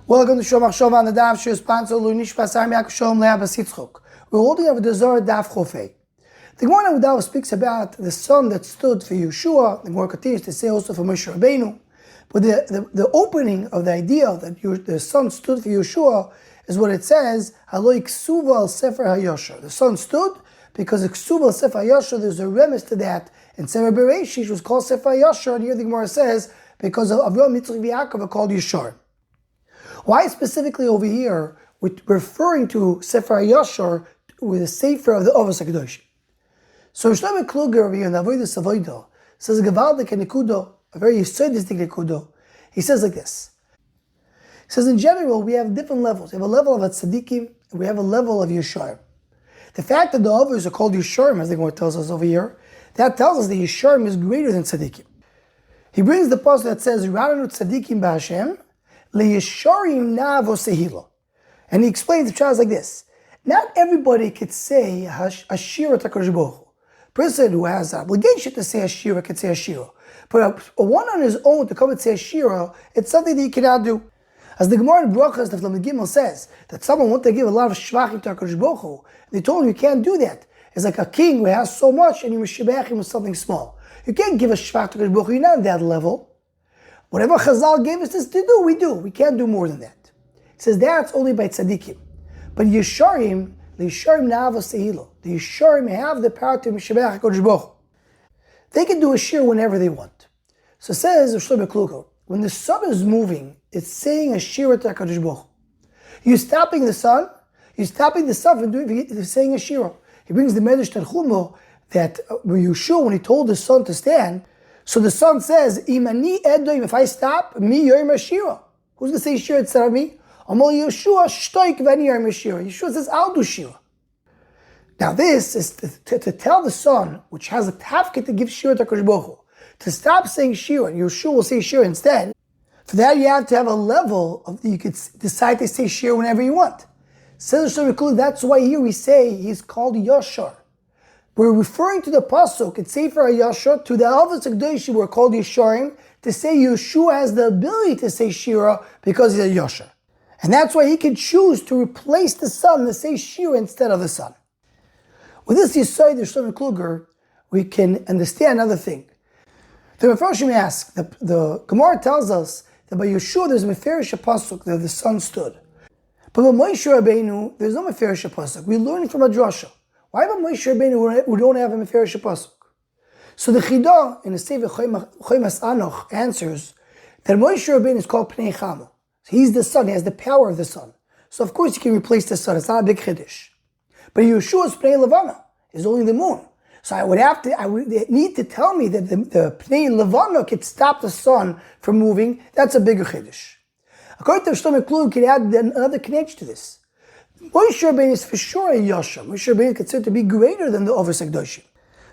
Welcome to Shom Achshov on the Daf Shir sponsor Lunish Pasar Miak Shom Leabas Yitzchok. We're holding up the Zara Daf Chofei. The Gemara Avoda speaks about the son that stood for Yeshua. The Gemara continues to say also for Moshe Rabbeinu. But the opening of the idea that the son stood for Yeshua is what it says, Haloi Ksuva al Sefer Hayashar. The son stood because Ksuva al Sefer Hayashar, there's a remiss to that. In Sefer Bereshit was called Sefer Hayashar, and here the Gemara says, because of Avraham, Yitzchak, Yaakov are called Yesharim. Why specifically over here, we're referring to Sefer Hayashar with the Sefer of the Avoda HaKadosh? So Rav Shlomo Kluger over here in the Avoda says, Gavaldik Nekudo, a very Yesodistic Nekudo. He says like this. He says, in general, we have different levels. We have a level of Tzadikim, and we have a level of Yesharim. The fact that the others are called Yesharim, as the Gemara tells us over here, that tells us that Yesharim is greater than Tzadikim. He brings the passage that says, Rananu Tzadikim b'Hashem, leYesharim na'avo sehilo. And he explains the child like this. Not everybody could say Hashira HaKadosh Baruch Hu. A person who has an obligation to say Hashira could say Hashira. But a one on his own to come and say Hashira, it's something that he cannot do. As the Gemara in Brachas, the Lamed Gimel says, that someone wanted to give a lot of shvachim to HaKadosh Baruch Hu, they told him you can't do that. It's like a king who has so much and you mishibach him with something small. You can't give a shvach to HaKadosh Baruch Hu, you're not on that level. Whatever Chazal gave us this to do, we do. We can't do more than that. He says that's only by tzadikim. But Yesharim, the Yesharim na'avo sehilo. The Yesharim have the power to mishabech HaKadosh Baruch Hu. They can do a shir whenever they want. So it says Rav Shlomo Kluger, when the sun is moving, it's saying a shir to HaKadosh Baruch Hu. You're stopping the sun from saying a shir. He brings the Medrash Tanchuma that Yeshua, when he told the sun to stand, so the son says, Imani edoim, if I stop, mi yorim ashira. Who's going to say shira instead of me? Amal Yeshua shtoik v'ani yorim ashira. Yeshua says, I'll do shira. Now this is to tell the son, which has a tafkit to give shira to HaKadosh Baruch Hu, to stop saying shira, and Yeshua will say shira instead. For that you have to have a level of, you could decide to say shira whenever you want. Says Rav Shlomo Kluger, that's why here we say he's called Yashar. We're referring to the pasuk in Sefer Hayashar to the Avoda HaKadosh who are called Yesharim to say Yeshua has the ability to say Shira because he's a Yashar. And that's why he can choose to replace the son to say Shira instead of the son. With this Yesod, the Shlomo Kluger, we can understand another thing. The Mepharshim ask, the Gemara tells us that by Yeshua there's a Meferish pasuk that the son stood. But by Moshe Rabbeinu, there's no Meferish pasuk. We learn it from a drasha. Why about Moshe Rabbeinu we don't have a Meferish pasuk? So the Chidah in the Sefer Chomas Anoch answers that Moshe Rabbeinu is called Pnei Chama. So he's the son, he has the power of the son. So of course he can replace the sun, it's not a big Chiddush. But Yeshua's Pnei Levana is only the moon. So I would need to tell me that the Pnei Levana could stop the sun from moving. That's a bigger Chiddush. According to Shlomo Kluger, could add another connection to this. Moshe Rabbeinu is for sure a Yashar. Moshe Rabbeinu is considered to be greater than the Avoda HaKadosh.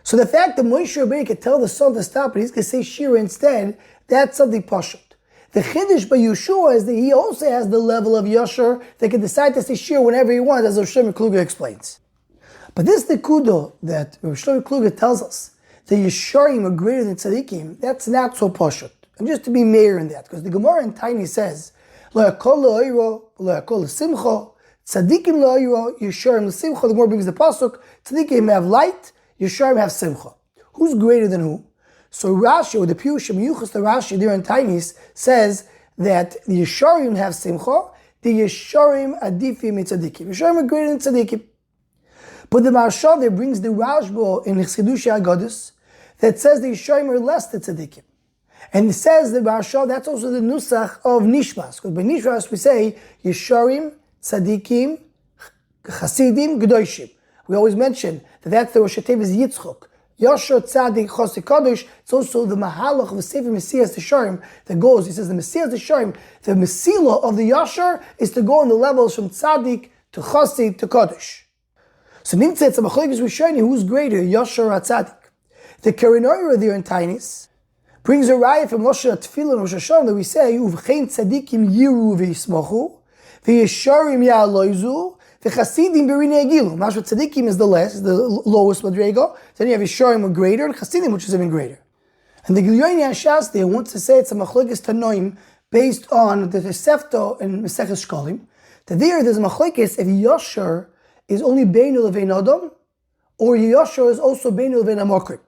So the fact that Moshe Rabbeinu can tell the son to stop, but he's going to say Shira instead, that's something pashut. The Chiddush by Yeshua is that he also has the level of Yashar that can decide to say Shira whenever he wants, as Rav Shlomo Kluger explains. But this Nekudo that Rav Shlomo Kluger tells us, that Yesharim are greater than Tzadikim, that's not so pashut. And just to be mayor in that, because the Gemara in Tiny says, Lo yakol le'oiro, lo yakol le'simcho, Tzadikim la'ayro, Yesharim l'simcha. The Gemara brings the pasuk. Tzadikim have light, Yesharim have simcha. Who's greater than who? So Rashi, or the Pirush Miyuchas, the Rashi there in Tainis says that the Yesharim have simcha, the Yesharim adifim tzadikim. Yesharim are greater than Tzadikim. But the Maharsha there brings the Rashba in Chidushei Haggadus that says the Yesharim are less than Tzadikim. And it says the Maharsha, that's also the Nusach of Nishmas. Because by Nishmas we say Yesharim, Tzadikim, Chasidim, Gedoshim. We always mention that that's the Rosh Hashanah Yitzchok. Yashar, Tzadik, Chassid, Kadosh. It's also the Mahalach of the Sefer Messias Yesharim that goes. He says the Messias Yesharim, the Mesilah of the Yashar is to go on the levels from Tzadik to Chassid to Kadosh. So Nimtze, it's a Machlokes Rishonim, who's greater, Yashar or Tzadik? The Karinoira there in Tainis brings a raya from Rosh Tefillah and Rosh Hashanah that we say, Uvchein Tzadikim Yiru v'Yismochu, v'Yesharim Ya'aloizu, v'Chasidim B'rinei Gilu. Mashma Tzadikim is the lowest Madrega. Then you have Yesharim who are greater, and Chasidim which is even greater. And the Gilyoini Hashas there wants to say it's a Machlokes Tanoim based on the Tosefta in Maseches Shkalim, that there's a machlekes if Yashar is only Beinu Levein Adam, or Yashar is also Beinu Levein Amokrim.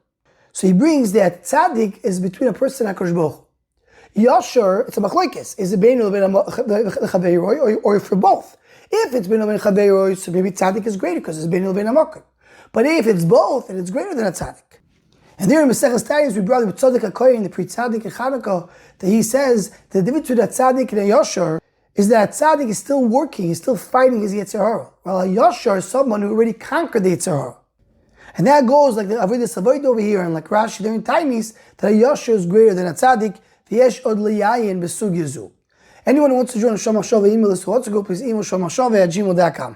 So he brings that Tzadik is between a person and HaKadosh Baruch Hu. Yashar, it's a machlekes, is it Beinu Levein Chaveiroi, or for both. If it's Beinu Levein Chaveiroi, so maybe Tzadik is greater because it's Beinu Levein Amokrim. But if it's both, then it's greater than a Tzadik. And there in Maseches Tayis, we brought the Tzadik HaKoyin, the pre-Tzadik in Chanukah, that he says the difference between a Tzadik and a Yashar is that a Tzadik is still working, he's still fighting his Yetzer Hara, while a Yashar is someone who already conquered the Yetzer Hara. And that goes like the Avoda over here, and like Rashi during Taimis, that a Yashar is greater than a Tzadik. V'yesh od liyayin besug yezu. Anyone who wants to join Shlomo Kluger email list who wants to go, please email shlomo@gmail.com.